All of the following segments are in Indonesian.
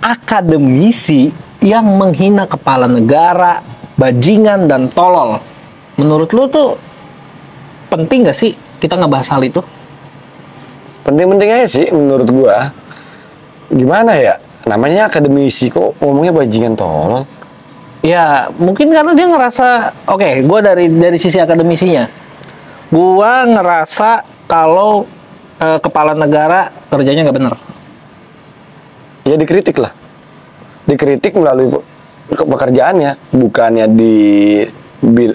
Akademisi yang menghina kepala negara, bajingan dan tolol. Menurut lu tuh penting gak sih kita ngebahas hal itu? Penting-penting aja sih menurut gua. Gimana ya? Namanya akademisi kok ngomongnya bajingan tolol. Ya, mungkin karena dia ngerasa, oke, gua dari sisi akademisinya. Gua ngerasa kalau kepala negara kerjanya nggak bener. Ya dikritik lah. Dikritik melalui pekerjaannya, bukannya di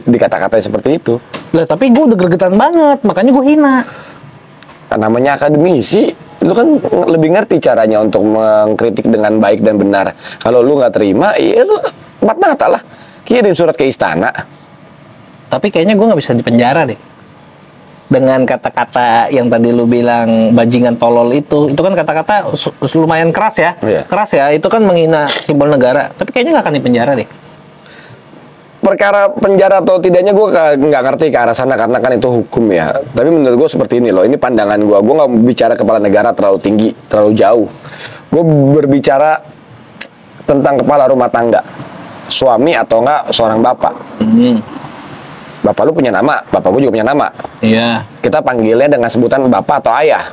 kata-kata seperti itu. Lah, tapi gue udah gregetan banget, makanya gue hina. Namanya akademisi, lu kan lebih ngerti caranya untuk mengkritik dengan baik dan benar. Kalau lu nggak terima, ya lu empat mata lah. Kirim surat ke istana. Tapi kayaknya gue nggak bisa dipenjara deh. Dengan kata-kata yang tadi lu bilang bajingan tolol itu kan kata-kata lumayan keras ya. Iya. Keras ya, itu kan menghina simbol negara. Tapi kayaknya nggak akan dipenjara deh. Perkara penjara atau tidaknya gue nggak ngerti ke arah sana karena kan itu hukum ya. Tapi menurut gue seperti ini loh. Ini pandangan gue. Gue nggak bicara kepala negara terlalu tinggi, terlalu jauh. Gue berbicara tentang kepala rumah tangga, suami atau enggak seorang bapak. Bapak lu punya nama, bapak gue juga punya nama. Iya. Kita panggilnya dengan sebutan bapak atau ayah.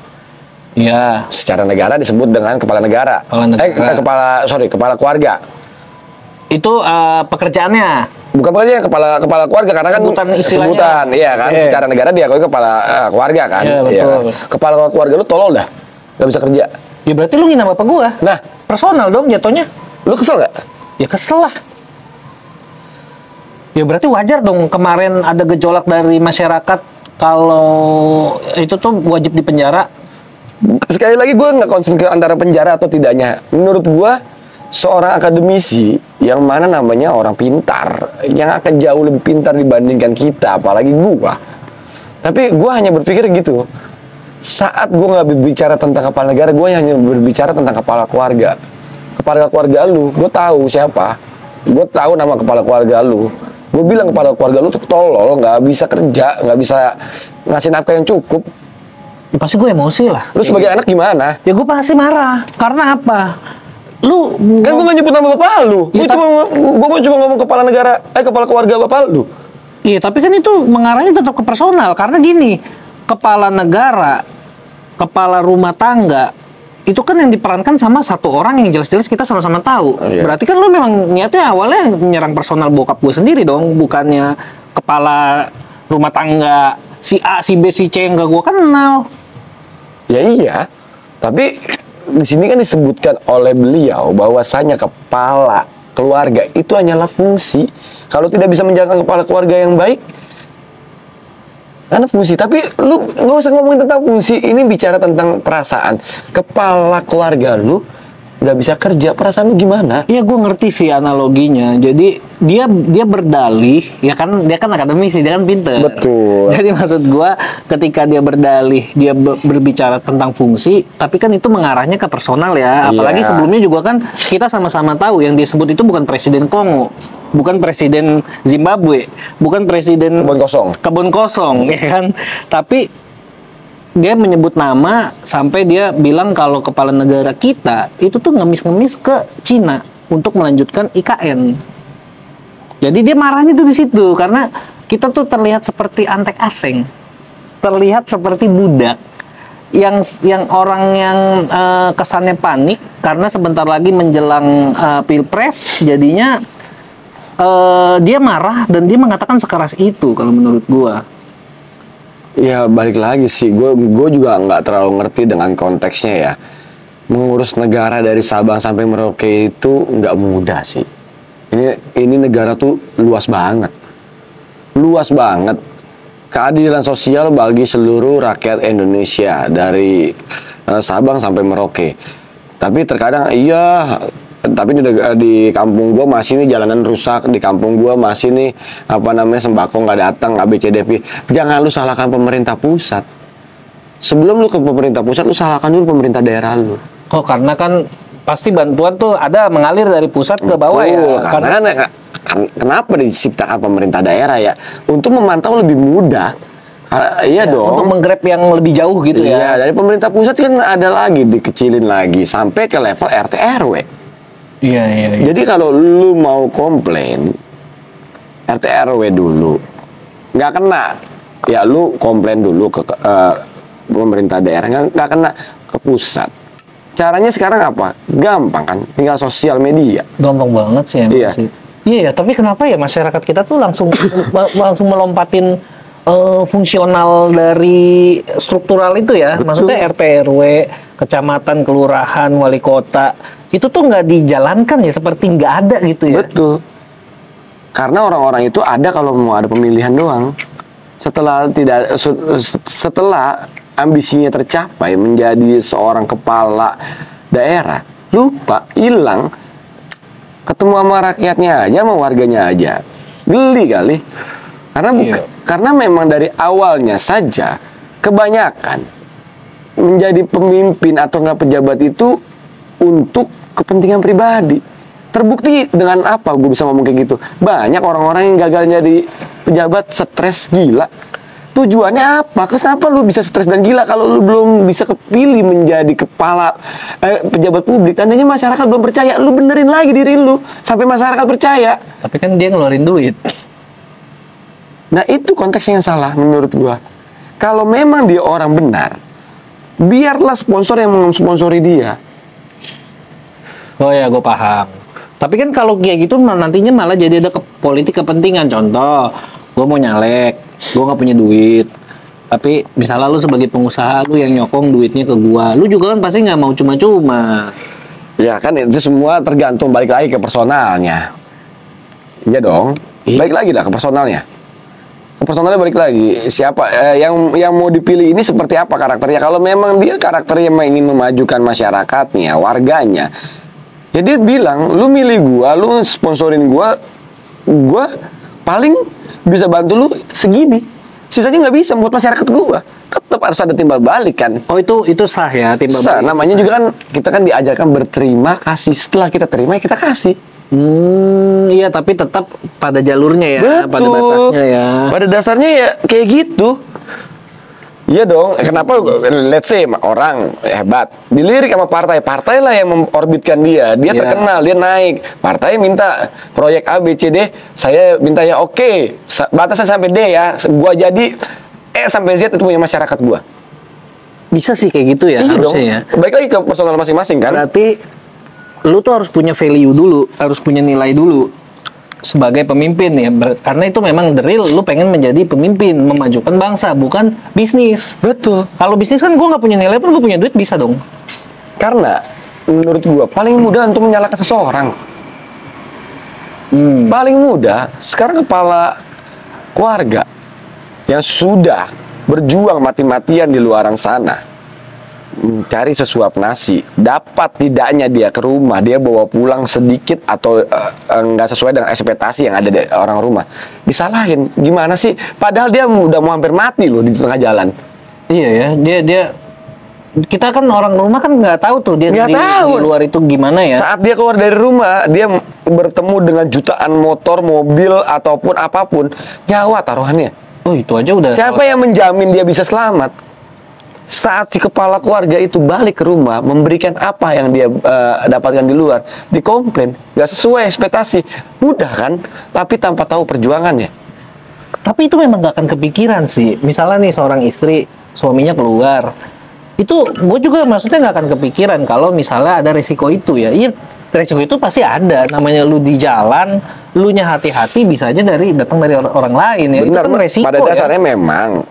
Iya. Secara negara disebut dengan kepala negara. Kepala keluarga. Itu pekerjaannya. Bukan pekerjaan, kepala keluarga karena kan sebutan, iya kan. Yeah. Secara negara diakui kepala keluarga kan. Iya, betul. Iya kan? Kepala keluarga lu tolol dah, nggak bisa kerja. Ya berarti lu ngina bapak gua. Nah, Personal dong jatuhnya. lu kesel nggak? Ya kesel lah. Ya berarti wajar dong kemarin ada gejolak dari masyarakat kalau itu tuh wajib dipenjara. Sekali lagi gue nggak konsen ke antara penjara atau tidaknya. Menurut gue seorang akademisi yang mana namanya orang pintar, yang akan jauh lebih pintar dibandingkan kita, apalagi gue. Tapi gue hanya berpikir gitu. Saat gue nggak berbicara tentang kepala negara, gue hanya berbicara tentang kepala keluarga. Kepala keluarga lu, gue tahu siapa. Gue tahu nama kepala keluarga lu. Gue bilang kepala keluarga lu tuh tolol, nggak bisa kerja, nggak bisa ngasih nafkah yang cukup. Ya pasti gue emosi lah. Lu sebagai anak gimana? Ya gue pasti marah. Karena apa? Lu Kan gue nggak nyebut nama bapak lu. Ya, Gue cuma ngomong kepala negara, kepala keluarga bapak lu. iya, tapi kan itu mengarahnya tetap ke personal. Karena gini, kepala negara, kepala rumah tangga, itu kan yang diperankan sama satu orang yang jelas-jelas kita sama-sama tahu. Iya. Berarti kan lu memang niatnya awalnya menyerang personal bokap gue sendiri dong, bukannya kepala rumah tangga si A, si B, si C yang gak gue kenal. Ya iya, tapi di sini kan disebutkan oleh beliau bahwasanya kepala keluarga itu hanyalah fungsi. Kalau tidak bisa menjaga kepala keluarga yang baik, karena fungsi. Tapi lu nggak usah ngomongin tentang fungsi. Ini bicara tentang perasaan. Kepala keluarga lu nggak bisa kerja, perasaan lu gimana? Iya, gue ngerti sih analoginya. Jadi dia berdalih, ya kan dia kan akademisi, dia kan pinter. Betul. Jadi maksud gue ketika dia berdalih, dia berbicara tentang fungsi, tapi kan itu mengarahnya ke personal ya. Apalagi Iya. sebelumnya juga kan kita sama-sama tahu yang disebut itu bukan presiden Kongo, bukan presiden Zimbabwe, bukan presiden kebun kosong, ya kan? Tapi dia menyebut nama sampai dia bilang kalau kepala negara kita itu tuh ngemis-ngemis ke Cina untuk melanjutkan IKN. Jadi dia marahnya tuh di situ karena kita tuh terlihat seperti antek asing, terlihat seperti budak yang orang yang kesannya panik karena sebentar lagi menjelang pilpres, jadinya dia marah dan dia mengatakan sekeras itu kalau menurut gua. Ya balik lagi sih, gue juga nggak terlalu ngerti dengan konteksnya ya. Mengurus negara dari Sabang sampai Merauke itu nggak mudah sih. Ini negara tuh luas banget, keadilan sosial bagi seluruh rakyat Indonesia dari Sabang sampai Merauke. Tapi terkadang iya. Tapi di kampung gua masih nih jalanan rusak, di kampung gua masih nih sembako nggak datang, ABCDP. Jangan lu salahkan pemerintah pusat. Sebelum lu ke pemerintah pusat, lu salahkan dulu pemerintah daerah lu. Oh, karena kan pasti bantuan tuh ada mengalir dari pusat ke bawah. Betul, ya. Kenapa diciptakan pemerintah daerah ya? Untuk memantau lebih mudah Iya dong. Untuk menggrab yang lebih jauh gitu ya. Iya, dari pemerintah pusat kan ada lagi, dikecilin lagi sampai ke level RT RW. Iya. Jadi kalau lu mau komplain RT RW dulu, nggak kena, ya lu komplain dulu ke pemerintah daerah, nggak kena ke pusat. Caranya sekarang apa? Gampang kan, tinggal sosial media. Gampang banget sih emang Iya. sih. Iya, tapi kenapa ya masyarakat kita tuh langsung langsung melompatin fungsional dari struktural itu ya. Betul. Maksudnya RT RW, kecamatan, kelurahan, wali kota itu tuh nggak dijalankan ya, seperti nggak ada gitu ya. Betul. Karena orang-orang itu ada kalau mau ada pemilihan doang. Setelah ambisinya tercapai menjadi seorang kepala daerah, lupa, hilang, ketemu sama rakyatnya aja, sama warganya aja, geli kali. Karena memang dari awalnya saja kebanyakan menjadi pemimpin atau nggak pejabat itu untuk kepentingan pribadi. Terbukti dengan apa gue bisa ngomong kayak gitu? Banyak orang-orang yang gagal jadi pejabat stres gila. Tujuannya apa? Kenapa lu bisa stres dan gila kalau lu belum bisa kepilih menjadi kepala pejabat publik? Tandanya masyarakat belum percaya. Lu benerin lagi diri lu sampai masyarakat percaya. Tapi kan dia ngeluarin duit. Nah itu konteksnya yang salah menurut gua. Kalau memang dia orang benar, biarlah sponsor yang mensponsori dia. Oh ya, gue paham. Tapi kan kalau kayak gitu nantinya malah jadi ada politik kepentingan. Contoh, gue mau nyalek, gue nggak punya duit. Tapi misalnya lu sebagai pengusaha, lu yang nyokong duitnya ke gua, lu juga kan pasti nggak mau cuma-cuma. Ya kan itu semua tergantung, balik lagi ke personalnya. Iya dong. Balik lagi lah ke personalnya. Ke personalnya balik lagi. Siapa yang mau dipilih ini seperti apa karakternya? Kalau memang dia karakternya ingin memajukan masyarakatnya, warganya, ya dia bilang, lu milih gua, lu sponsorin gua paling bisa bantu lu segini. Sisanya nggak bisa buat masyarakat gua. Tetap harus ada timbal balik kan. Oh itu sah ya, timbal Sah, balik. namanya juga kan kita kan diajarkan berterima kasih. Setelah kita terima ya kita kasih. Iya, tapi tetap pada jalurnya ya, pada batasnya ya. Pada dasarnya ya kayak gitu. Iya dong. Kenapa let's say orang hebat dilirik sama partai lah yang mengorbitkan dia. Dia terkenal, dia naik. Partai minta proyek A, B, C, D. Saya minta ya oke. Batasnya sampai D ya. Gua jadi E sampai Z itu punya masyarakat gua. Bisa sih kayak gitu ya, Iya dong. harusnya ya. Baik lagi ke personal masing-masing kan. Berarti lu tuh harus punya value dulu, harus punya nilai dulu sebagai pemimpin ya. Karena itu memang the real, lu pengen menjadi pemimpin, memajukan bangsa, bukan bisnis. Betul. Kalau bisnis kan gua nggak punya nilai pun gua punya duit bisa dong. Karena menurut gua paling mudah untuk menyalahkan seseorang. Paling mudah sekarang kepala keluarga yang sudah berjuang mati-matian di luaran sana mencari sesuap nasi, dapat tidaknya dia ke rumah, dia bawa pulang sedikit atau nggak sesuai dengan ekspektasi yang ada di orang rumah, disalahin. Gimana sih? Padahal dia udah mau hampir mati loh di tengah jalan. Iya ya, dia kita kan orang rumah kan nggak tahu tuh dia Nggak tahu. di luar itu gimana ya. Saat dia keluar dari rumah, dia bertemu dengan jutaan motor, mobil ataupun apapun, nyawa taruhannya. Oh itu aja udah. Siapa yang menjamin dia bisa selamat? Saat si kepala keluarga itu balik ke rumah, memberikan apa yang dia dapatkan di luar, dikomplain, nggak sesuai ekspektasi, mudah kan? Tapi tanpa tahu perjuangannya. Tapi itu memang gak akan kepikiran sih. Misalnya nih seorang istri, suaminya keluar, itu gue juga maksudnya gak akan kepikiran kalau misalnya ada resiko itu ya. Iya, resiko itu pasti ada. Namanya lu di jalan, lu nya hati-hati bisa aja datang dari orang lain ya. Benar, itu kan resiko. pada dasarnya memang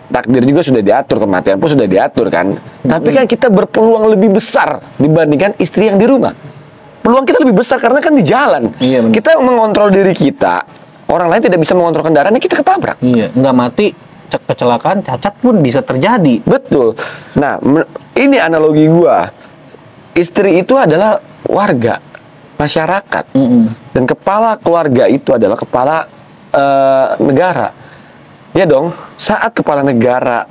takdir juga sudah diatur, kematian pun sudah diatur kan. Tapi kan kita berpeluang lebih besar dibandingkan istri yang di rumah. Peluang kita lebih besar karena kan di jalan. Iya, benar. Kita mengontrol diri kita, orang lain tidak bisa mengontrol kendaraannya, kita ketabrak. Iya, nggak mati, kecelakaan, cacat pun bisa terjadi. Betul. Nah, ini analogi gua. Istri itu adalah warga, masyarakat. Dan kepala keluarga itu adalah kepala negara. Ya dong, saat kepala negara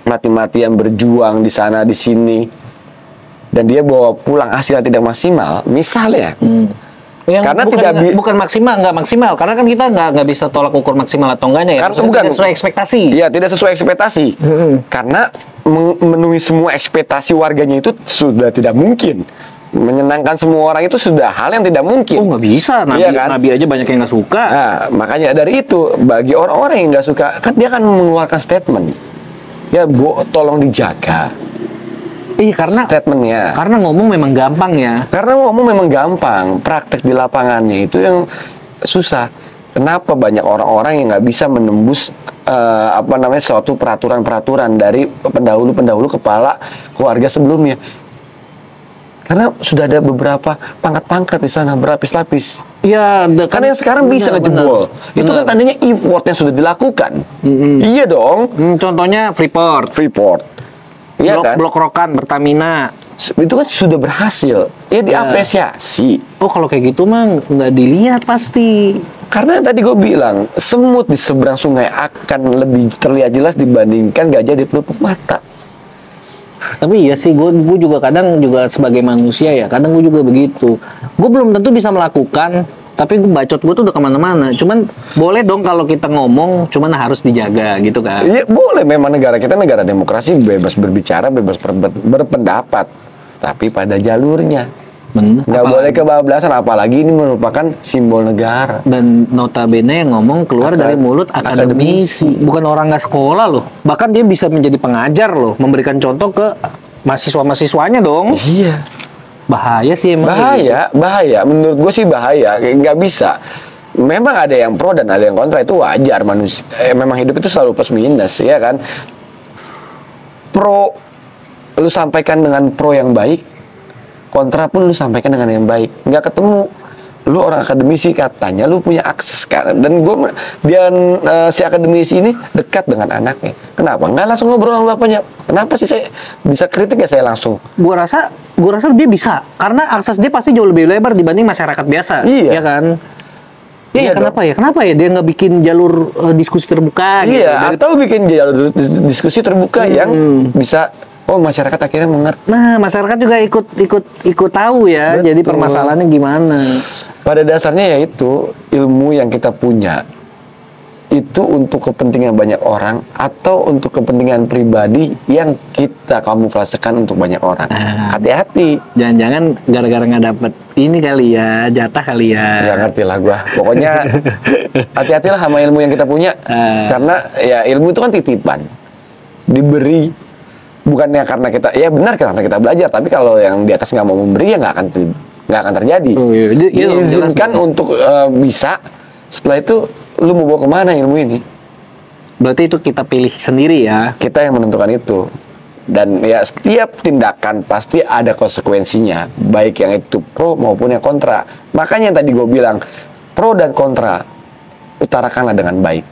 mati-matian berjuang di sana di sini dan dia bawa pulang hasil yang tidak maksimal, misalnya Yang Karena bukan maksimal, nggak maksimal. Karena kan kita nggak bisa tolak ukur maksimal atau enggaknya ya. Karena bukan tidak sesuai ekspektasi. Iya, tidak sesuai ekspektasi. Karena memenuhi semua ekspektasi warganya itu sudah tidak mungkin. Menyenangkan semua orang itu sudah hal yang tidak mungkin. Oh, nggak bisa. Nabi, Iya kan? Nabi aja banyak yang nggak suka. Nah, makanya dari itu bagi orang-orang yang nggak suka, kan dia akan mengeluarkan statement. Ya, tolong dijaga. Iya, karena statementnya. Karena ngomong memang gampang ya. Karena ngomong memang gampang, praktek di lapangannya itu yang susah. Kenapa banyak orang-orang yang nggak bisa menembus suatu peraturan-peraturan dari pendahulu-pendahulu kepala keluarga sebelumnya? Karena sudah ada beberapa pangkat-pangkat di sana berlapis-lapis. Iya, Karena yang sekarang bisa ngejebol. Itu kan tandanya effort yang sudah dilakukan. Iya dong. Contohnya Freeport. Iya kan? Blok Rokan, Pertamina. Itu kan sudah berhasil. Ya diapresiasi. Oh, kalau kayak gitu mah nggak dilihat pasti. Karena tadi gue bilang, semut di seberang sungai akan lebih terlihat jelas dibandingkan gajah di pelupuk mata. Tapi iya sih, gue juga kadang juga sebagai manusia ya, kadang gue juga begitu. Gue belum tentu bisa melakukan, tapi bacot gue tuh udah kemana-mana. Cuman boleh dong kalau kita ngomong, cuman harus dijaga gitu kan. Iya boleh, memang negara kita negara demokrasi, bebas berbicara, bebas berpendapat, tapi pada jalurnya. Nggak boleh kebablasan, apalagi ini merupakan simbol negara. Dan notabene yang ngomong keluar dari mulut akademisi, bukan orang nggak sekolah loh. Bahkan dia bisa menjadi pengajar loh, memberikan contoh ke mahasiswa-mahasiswanya dong. Iya. Bahaya sih emang. Bahaya. Menurut gue sih bahaya. Nggak bisa. Memang ada yang pro dan ada yang kontra, itu wajar manusia. Memang hidup itu selalu plus minus, ya kan. Pro, lu sampaikan dengan pro yang baik. Kontra pun lu sampaikan dengan yang baik. Nggak ketemu. Lu orang akademisi, katanya lu punya akses kan. Dan si akademisi ini dekat dengan anaknya. Kenapa? Nggak langsung ngobrol sama bapaknya. Kenapa sih saya bisa kritik ya saya langsung? Gua rasa dia bisa. Karena akses dia pasti jauh lebih lebar dibanding masyarakat biasa. Iya. Ya kan? Iya kenapa ya? Kenapa ya dia nggak bikin jalur diskusi terbuka gitu? Iya, atau bikin jalur diskusi terbuka yang bisa masyarakat akhirnya mengerti. Nah, masyarakat juga ikut tahu ya. Betul. Jadi permasalahannya gimana? Pada dasarnya yaitu ilmu yang kita punya itu untuk kepentingan banyak orang atau untuk kepentingan pribadi yang kita kamuflasekan untuk banyak orang. Hati-hati. Jangan-jangan gara-gara nggak dapet ini kali ya, jatah kali ya. Nggak ngerti lah gua. Pokoknya hati-hatilah sama ilmu yang kita punya. Karena ya ilmu itu kan titipan. Diberi. Bukannya karena kita, ya benar karena kita belajar, tapi kalau yang di atas nggak mau memberi ya nggak akan terjadi. Diizinkan untuk bisa. Setelah itu lu mau bawa kemana ilmu ini? Berarti itu kita pilih sendiri ya. Kita yang menentukan itu. Dan ya setiap tindakan pasti ada konsekuensinya, baik yang itu pro maupun yang kontra. Makanya yang tadi gue bilang, pro dan kontra utarakanlah dengan baik.